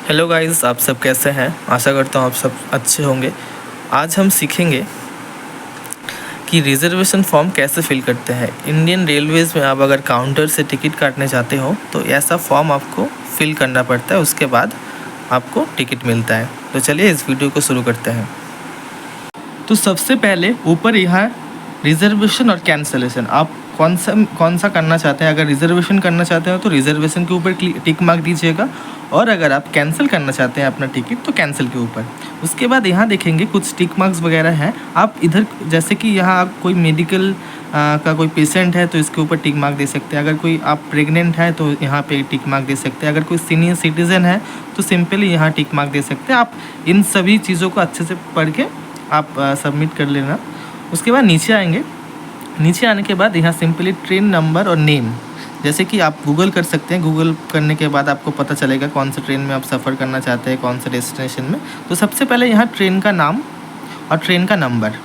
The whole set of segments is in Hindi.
हेलो गाइस, आप सब कैसे हैं। आशा करता हूँ आप सब अच्छे होंगे। आज हम सीखेंगे कि रिजर्वेशन फॉर्म कैसे फिल करते हैं। इंडियन रेलवेज़ में आप अगर काउंटर से टिकट काटने जाते हो तो ऐसा फॉर्म आपको फिल करना पड़ता है, उसके बाद आपको टिकट मिलता है। तो चलिए इस वीडियो को शुरू करते हैं। तो सबसे पहले ऊपर यहाँ रिजर्वेशन और कैंसलेशन आप कौन सा करना चाहते हैं। अगर रिजर्वेशन करना चाहते हो तो रिजर्वेशन के ऊपर टिक मार्क दीजिएगा, और अगर आप कैंसिल करना चाहते हैं अपना टिकट तो कैंसिल के ऊपर। उसके बाद यहाँ देखेंगे कुछ टिक मार्क्स वगैरह हैं। आप इधर जैसे कि यहाँ कोई मेडिकल का कोई पेशेंट है तो इसके ऊपर टिक मार्क दे सकते हैं। अगर कोई आप प्रेग्नेंट है तो यहाँ पे टिक मार्क दे सकते हैं। अगर कोई सीनियर सिटीज़न है तो सिंपली यहाँ टिक मार्क दे सकते हैं। आप इन सभी चीज़ों को अच्छे से पढ़ के आप सबमिट कर लेना। उसके बाद नीचे आएंगे। नीचे आने के बाद यहाँ सिंपली ट्रेन नंबर और नेम, जैसे कि आप गूगल कर सकते हैं। गूगल करने के बाद आपको पता चलेगा कौन सा ट्रेन में आप सफ़र करना चाहते हैं, कौन सा डेस्टिनेशन में। तो सबसे पहले यहाँ ट्रेन का नाम और ट्रेन का नंबर।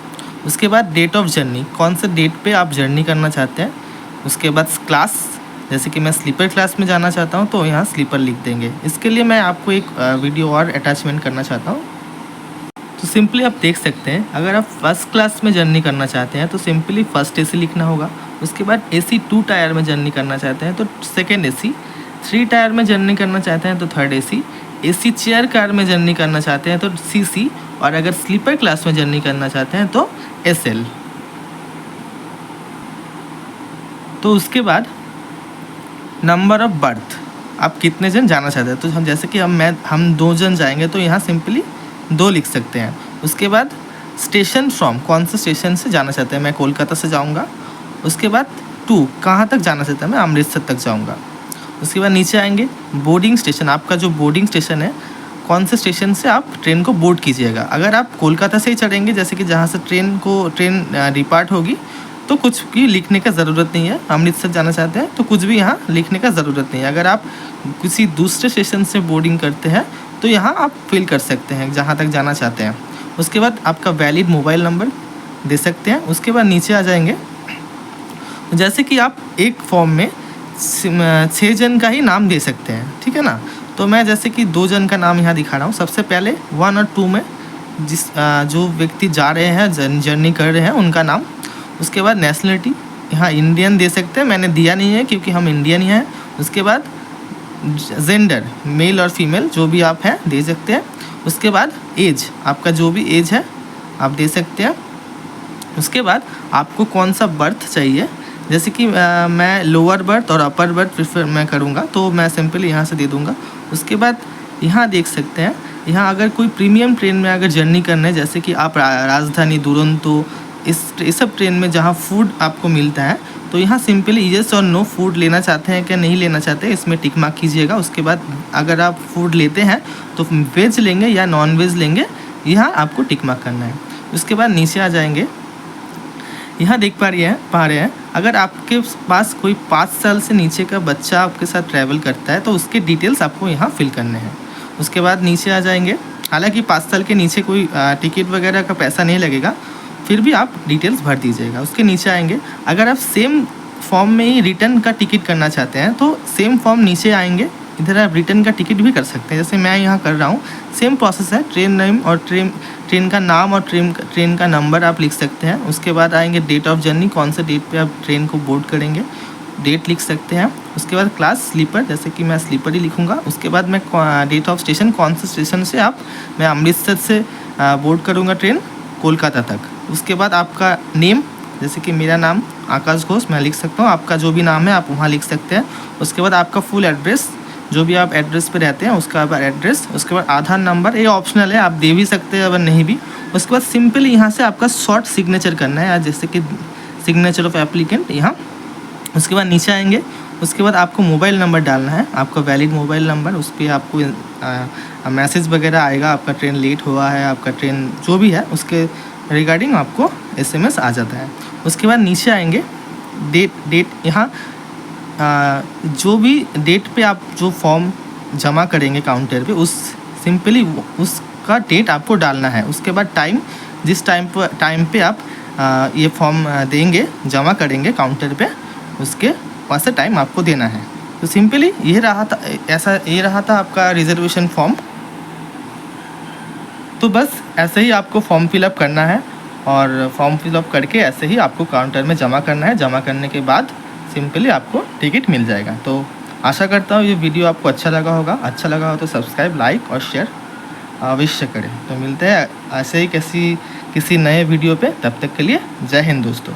उसके बाद डेट ऑफ जर्नी, कौन से डेट पे आप जर्नी करना चाहते हैं। उसके बाद क्लास, जैसे कि मैं स्लीपर क्लास में जाना चाहता हूँ तो यहाँ स्लीपर लिख देंगे। इसके लिए मैं आपको एक वीडियो और अटैचमेंट करना चाहता हूँ। तो सिंपली आप देख सकते हैं, अगर आप फर्स्ट क्लास में जर्नी करना चाहते हैं तो सिंपली फर्स्ट एसी लिखना होगा। उसके बाद एसी 2 टायर में जर्नी करना चाहते हैं तो सेकेंड एसी, 3 टायर में जर्नी करना चाहते हैं तो third AC, AC chair car में जर्नी करना चाहते हैं तो सीसी, और अगर स्लीपर क्लास में जर्नी करना चाहते हैं तो एसएल। तो उसके बाद नंबर ऑफ बर्थ, आप कितने जन जाना चाहते हैं। तो हम जैसे कि हम 2 जन जाएंगे तो यहाँ सिंपली 2 लिख सकते हैं। उसके बाद स्टेशन फ्रॉम, कौन से स्टेशन से जाना चाहते हैं। मैं कोलकाता से जाऊंगा। उसके बाद 2 कहाँ तक जाना चाहते हैं, मैं अमृतसर तक जाऊंगा। उसके बाद नीचे आएंगे बोर्डिंग स्टेशन, आपका जो बोर्डिंग स्टेशन है कौन से स्टेशन से आप ट्रेन को बोर्ड कीजिएगा। अगर आप कोलकाता से ही चढ़ेंगे, जैसे कि जहाँ से ट्रेन डिपार्ट होगी, तो कुछ भी लिखने का ज़रूरत नहीं है। अमृतसर जाना चाहते हैं तो कुछ भी यहाँ लिखने का ज़रूरत नहीं है। अगर आप किसी दूसरे स्टेशन से बोर्डिंग करते हैं तो यहाँ आप फिल कर सकते हैं जहाँ तक जाना चाहते हैं। उसके बाद आपका वैलिड मोबाइल नंबर दे सकते हैं। उसके बाद नीचे आ जाएंगे। जैसे कि आप एक फॉर्म में 6 जन का ही नाम दे सकते हैं, ठीक है ना। तो मैं जैसे कि 2 जन का नाम यहाँ दिखा रहा हूँ। सबसे पहले 1 और 2 में जो व्यक्ति जा रहे हैं, जर्नी कर रहे हैं, उनका नाम। उसके बाद नेशनलिटी, यहाँ इंडियन दे सकते हैं, मैंने दिया नहीं है क्योंकि हम इंडियन ही हैं। उसके बाद जेंडर, मेल और फीमेल जो भी आप हैं दे सकते हैं। उसके बाद एज, आपका जो भी एज है आप दे सकते हैं। उसके बाद आपको कौन सा बर्थ चाहिए, जैसे कि मैं लोअर बर्थ और अपर बर्थ प्रेफर मैं करूँगा तो मैं सिंपली यहाँ से दे दूँगा। उसके बाद यहाँ देख सकते हैं, यहाँ अगर कोई प्रीमियम ट्रेन में अगर जर्नी करना है, जैसे कि आप राजधानी, दुरंतो, इस सब ट्रेन में जहाँ फूड आपको मिलता है, तो यहाँ सिंपली येस और नो फूड लेना चाहते हैं क्या नहीं लेना चाहते हैं, इसमें टिक मार्क कीजिएगा। उसके बाद अगर आप फूड लेते हैं तो वेज लेंगे या नॉन वेज लेंगे, यहाँ आपको टिक मार्क करना है। उसके बाद नीचे आ जाएंगे। यहाँ देख पा रहे हैं अगर आपके पास कोई 5 साल से नीचे का बच्चा आपके साथ ट्रैवल करता है तो उसके डिटेल्स आपको यहाँ फिल करने हैं। उसके बाद नीचे आ जाएंगे। हालाँकि 5 साल के नीचे कोई टिकट वगैरह का पैसा नहीं लगेगा, फिर भी आप डिटेल्स भर दीजिएगा। उसके नीचे आएंगे। अगर आप सेम फॉर्म में ही रिटर्न का टिकट करना चाहते हैं तो सेम फॉर्म नीचे आएंगे, इधर आप रिटर्न का टिकट भी कर सकते हैं, जैसे मैं यहाँ कर रहा हूँ। सेम प्रोसेस है, ट्रेन नेम और ट्रेन का नाम और ट्रेन का नंबर आप लिख सकते हैं। उसके बाद आएंगे डेट ऑफ जर्नी, कौन से डेट पे आप ट्रेन को बोर्ड करेंगे, डेट लिख सकते हैं। उसके बाद क्लास स्लीपर, जैसे कि मैं स्लीपर ही लिखूँगा। उसके बाद मैं डेट ऑफ स्टेशन, कौन से स्टेशन से मैं अमृतसर से बोर्ड करूँगा ट्रेन कोलकाता तक। उसके बाद आपका नेम, जैसे कि मेरा नाम आकाश घोष, मैं लिख सकता हूँ। आपका जो भी नाम है आप वहाँ लिख सकते हैं। उसके बाद आपका फुल एड्रेस, जो भी आप एड्रेस पे रहते हैं उसका एड्रेस। उसके बाद आधार नंबर, ये ऑप्शनल है, आप दे भी सकते हैं अगर नहीं भी। उसके बाद सिंपली यहाँ से आपका शॉर्ट सिग्नेचर करना है, जैसे कि सिग्नेचर ऑफ एप्लीकेंट यहाँ। उसके बाद नीचे आएंगे। उसके बाद आपको मोबाइल नंबर डालना है, आपका वैलिड मोबाइल नंबर। उस पर आपको मैसेज वगैरह आएगा, आपका ट्रेन लेट हुआ है, आपका ट्रेन जो भी है उसके रिगार्डिंग आपको SMS आ जाता है। उसके बाद नीचे आएंगे। डेट यहाँ जो भी डेट पे आप जो फॉर्म जमा करेंगे काउंटर पे, उस सिंपली उसका डेट आपको डालना है। उसके बाद टाइम, जिस टाइम पे आप ये फॉर्म देंगे, जमा करेंगे काउंटर पे, उसके वहाँ से टाइम आपको देना है। तो सिंपली ये रहा था आपका रिजर्वेशन फॉर्म। तो बस ऐसे ही आपको फॉर्म फिलअप करना है और फॉर्म फिलअप करके ऐसे ही आपको काउंटर में जमा करना है। जमा करने के बाद सिंपली आपको टिकट मिल जाएगा। तो आशा करता हूँ ये वीडियो आपको अच्छा लगा होगा। अच्छा लगा हो तो सब्सक्राइब, लाइक और शेयर अवश्य करें। तो मिलते हैं ऐसे ही किसी नए वीडियो पे। तब तक के लिए जय हिंद दोस्तों।